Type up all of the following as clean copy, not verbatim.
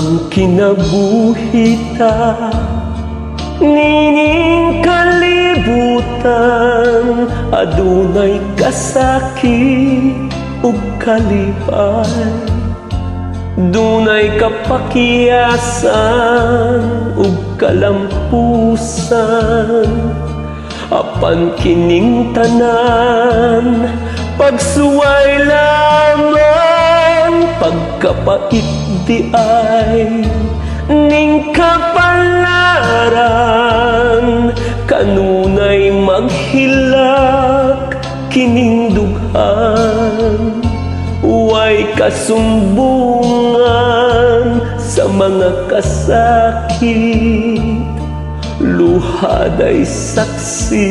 ang kinabuhita nining kalibutan, adunay kasakit ug kalipay, dunay kapakiyasan ug kalampusan. Apan kining tanan pagsuway lamang, pagkapait di ay ning kapalaran, kanunay maghilak kining dughan. Huway kasumbungan sa mga kasakit, luhaday saksi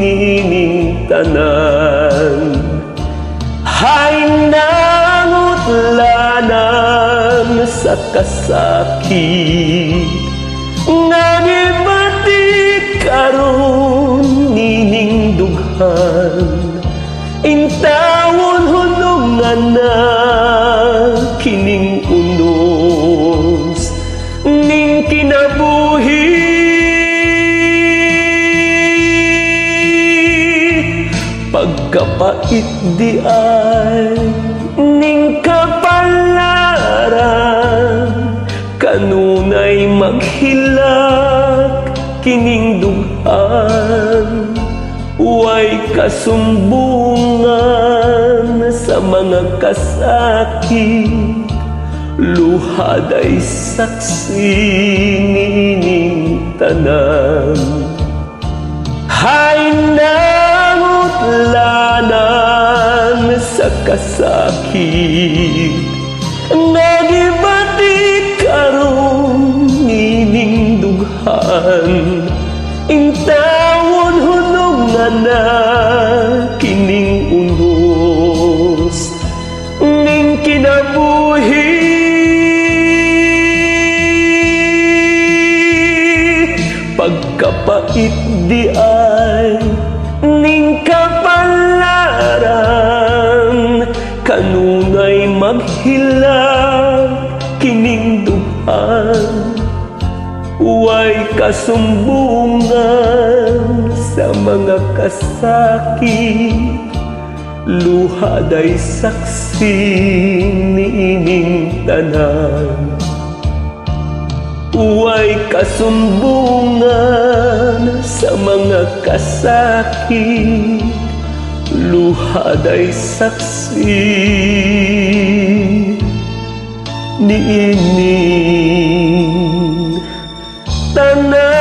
nining tanan. Hay nangutlanan sa kasakit, nagibatik karon nining dughan. Intawon hunungan na kining unos ning kinabuhi, pagkapait di ay ning kapalaran, kanunay maghilak kining dughan. Huway kasumbungan sa mga kasakit, luhaday saksi nining tanan. Hay nangutlanan sa kasakit, nagibatik karon nining dughan. Intawon hunungan na kining unos ning kinabuhi, pagkapait di ay ning kapalaran, kanunay maghilak kining dughan. Huway kasumbungan sa mga kasakit, luhaday saksi nining tanan. Huway kasumbungan sa mga kasakit, luhaday saksi nining tanan.